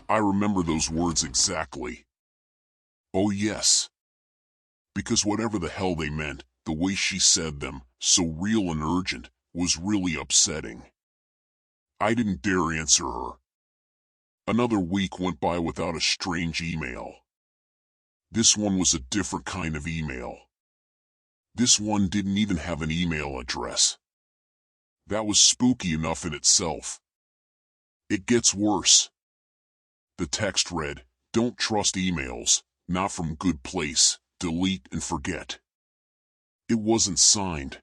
I remember those words exactly. Oh yes. Because whatever the hell they meant, the way she said them, so real and urgent, was really upsetting. I didn't dare answer her. Another week went by without a strange email. This one was a different kind of email. This one didn't even have an email address. That was spooky enough in itself. It gets worse. The text read, "Don't trust emails, not from good place, delete and forget." It wasn't signed.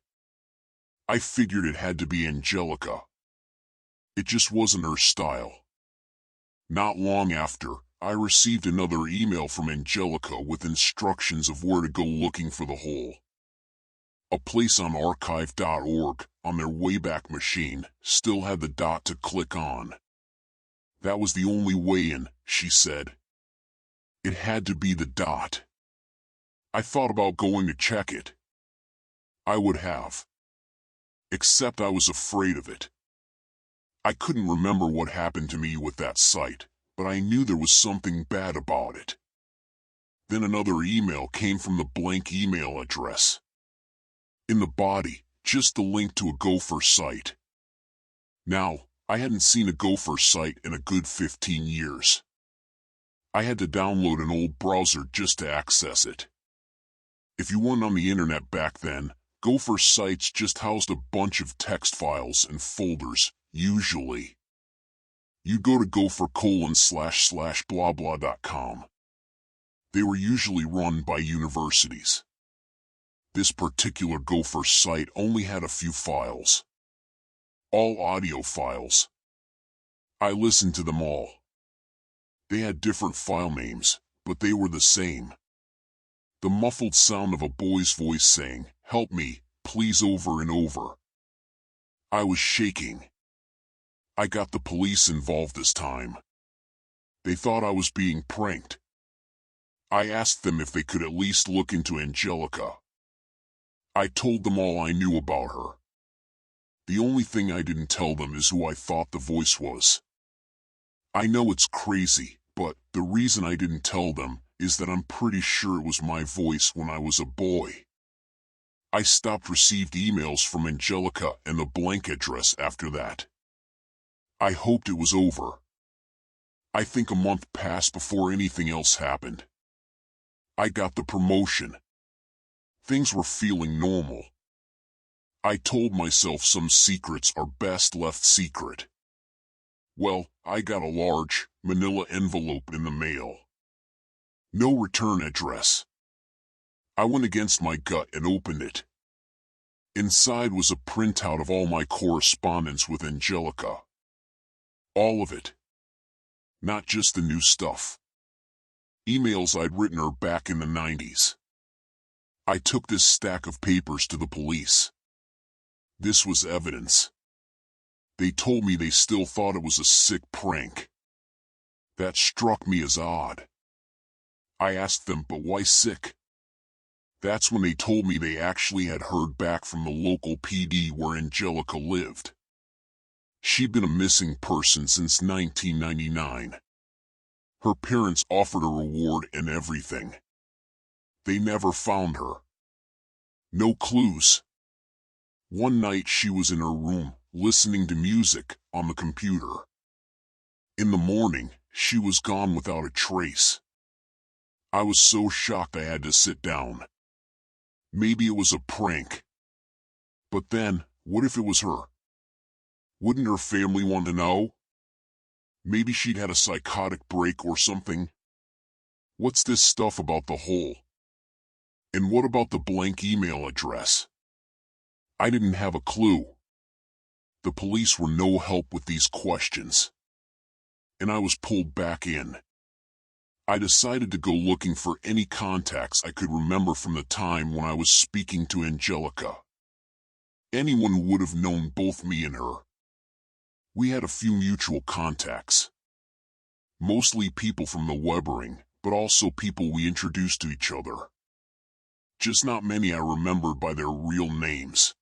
I figured it had to be Angelica. It just wasn't her style. Not long after, I received another email from Angelica with instructions of where to go looking for the hole. A place on archive.org, on their Wayback Machine, still had the dot to click on. That was the only way in, she said. It had to be the dot. I thought about going to check it. I would have. Except I was afraid of it. I couldn't remember what happened to me with that site, but I knew there was something bad about it. Then another email came from the blank email address. In the body, just the link to a Gopher site. Now, I hadn't seen a Gopher site in a good 15 years. I had to download an old browser just to access it. If you weren't on the internet back then, Gopher sites just housed a bunch of text files and folders, usually. You'd go to gopher://blahblah.com. They were usually run by universities. This particular Gopher site only had a few files. All audio files. I listened to them all. They had different file names, but they were the same. The muffled sound of a boy's voice saying, "Help me, please," over and over. I was shaking. I got the police involved this time. They thought I was being pranked. I asked them if they could at least look into Angelica. I told them all I knew about her. The only thing I didn't tell them is who I thought the voice was. I know it's crazy, but the reason I didn't tell them is that I'm pretty sure it was my voice when I was a boy. I stopped received emails from Angelica and the blank address after that. I hoped it was over. I think a month passed before anything else happened. I got the promotion. Things were feeling normal. I told myself some secrets are best left secret. Well, I got a large, manila envelope in the mail. No return address. I went against my gut and opened it. Inside was a printout of all my correspondence with Angelica. All of it. Not just the new stuff. Emails I'd written her back in the 90s. I took this stack of papers to the police. This was evidence. They told me they still thought it was a sick prank. That struck me as odd. I asked them, but why sick? That's when they told me they actually had heard back from the local PD where Angelica lived. She'd been a missing person since 1999. Her parents offered a reward and everything. They never found her. No clues. One night she was in her room, listening to music on the computer. In the morning, she was gone without a trace. I was so shocked I had to sit down. Maybe it was a prank. But then, what if it was her? Wouldn't her family want to know? Maybe she'd had a psychotic break or something. What's this stuff about the hole? And what about the blank email address? I didn't have a clue. The police were no help with these questions. And I was pulled back in. I decided to go looking for any contacts I could remember from the time when I was speaking to Angelica. Anyone who would have known both me and her. We had a few mutual contacts. Mostly people from the Webbering, but also people we introduced to each other. Just not many I remembered by their real names.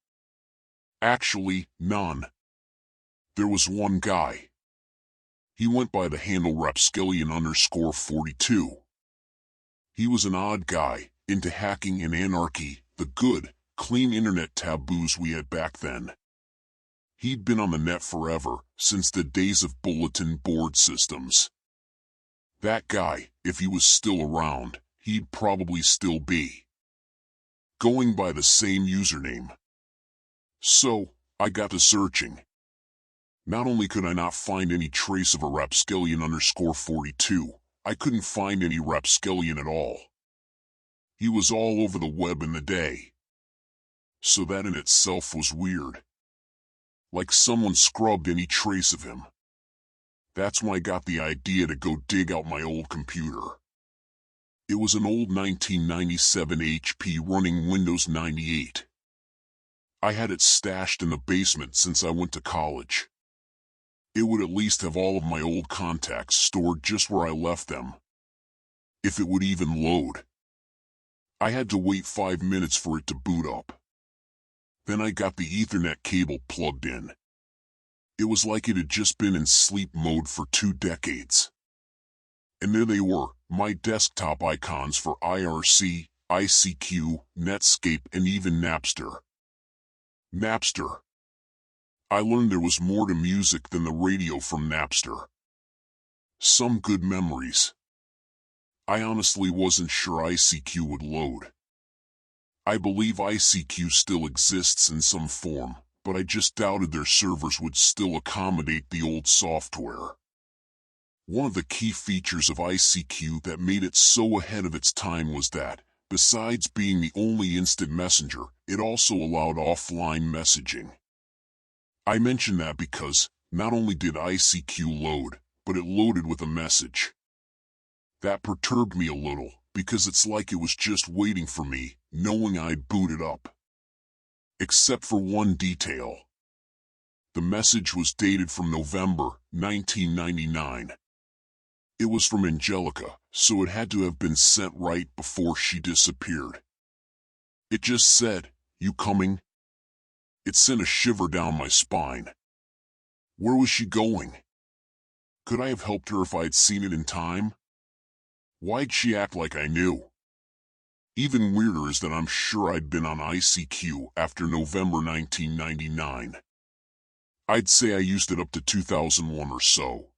Actually, none. There was one guy. He went by the handle Rapskillion_42. He was an odd guy, into hacking and anarchy, the good, clean internet taboos we had back then. He'd been on the net forever, since the days of bulletin board systems. That guy, if he was still around, he'd probably still be going by the same username. So, I got to searching. Not only could I not find any trace of a Rapskillion_42, I couldn't find any Rapskillion at all. He was all over the web in the day. So that in itself was weird. Like someone scrubbed any trace of him. That's when I got the idea to go dig out my old computer. It was an old 1997 HP running Windows 98. I had it stashed in the basement since I went to college. It would at least have all of my old contacts stored just where I left them. If it would even load. I had to wait 5 minutes for it to boot up. Then I got the Ethernet cable plugged in. It was like it had just been in sleep mode for 2 decades. And there they were, my desktop icons for IRC, ICQ, Netscape, and even Napster. Napster. I learned there was more to music than the radio from Napster. Some good memories. I honestly wasn't sure ICQ would load. I believe ICQ still exists in some form, but I just doubted their servers would still accommodate the old software. One of the key features of ICQ that made it so ahead of its time was that, besides being the only instant messenger, it also allowed offline messaging. I mention that because, not only did ICQ load, but it loaded with a message. That perturbed me a little, because it's like it was just waiting for me, knowing I'd booted up. Except for one detail. The message was dated from November 1999. It was from Angelica, so it had to have been sent right before she disappeared. It just said, "You coming?" It sent a shiver down my spine. Where was she going? Could I have helped her if I'd seen it in time? Why'd she act like I knew? Even weirder is that I'm sure I'd been on ICQ after November 1999. I'd say I used it up to 2001 or so.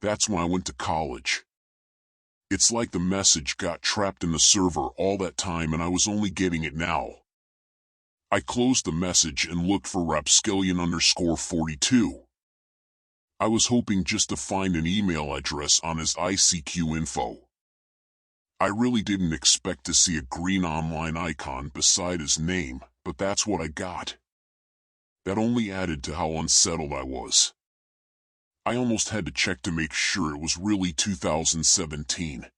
That's when I went to college. It's like the message got trapped in the server all that time and I was only getting it now. I closed the message and looked for Rapskillion_42. I was hoping just to find an email address on his ICQ info. I really didn't expect to see a green online icon beside his name, but that's what I got. That only added to how unsettled I was. I almost had to check to make sure it was really 2017.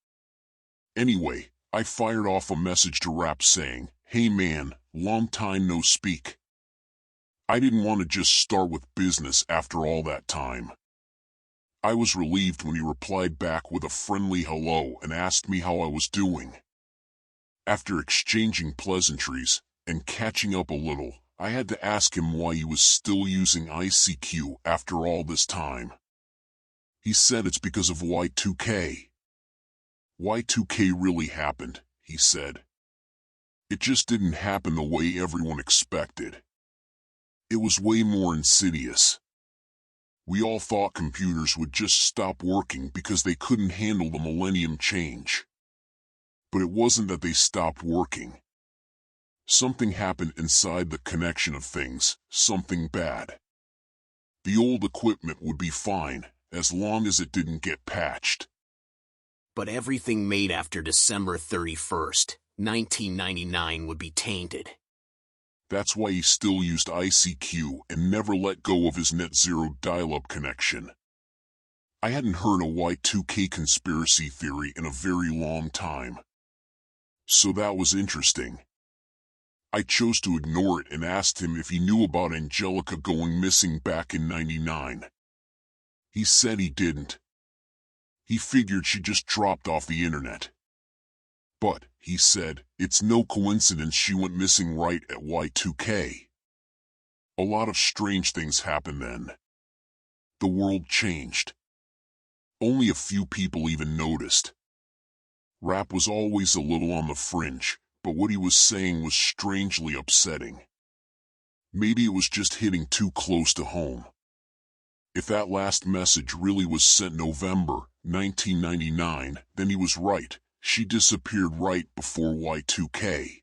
Anyway, I fired off a message to Rap saying, "Hey man, long time no speak." I didn't want to just start with business after all that time. I was relieved when he replied back with a friendly hello and asked me how I was doing. After exchanging pleasantries and catching up a little, I had to ask him why he was still using ICQ after all this time. He said it's because of Y2K. Y2K really happened, he said. It just didn't happen the way everyone expected. It was way more insidious. We all thought computers would just stop working because they couldn't handle the millennium change. But it wasn't that they stopped working. Something happened inside the connection of things, something bad. The old equipment would be fine, as long as it didn't get patched. But everything made after December 31st, 1999 would be tainted. That's why he still used ICQ and never let go of his net zero dial-up connection. I hadn't heard a Y2K conspiracy theory in a very long time. So that was interesting. I chose to ignore it and asked him if he knew about Angelica going missing back in '99. He said he didn't. He figured she just dropped off the internet. But, he said, it's no coincidence she went missing right at Y2K. A lot of strange things happened then. The world changed. Only a few people even noticed. Rap was always a little on the fringe, but what he was saying was strangely upsetting. Maybe it was just hitting too close to home. If that last message really was sent November 1999, then he was right. She disappeared right before Y2K.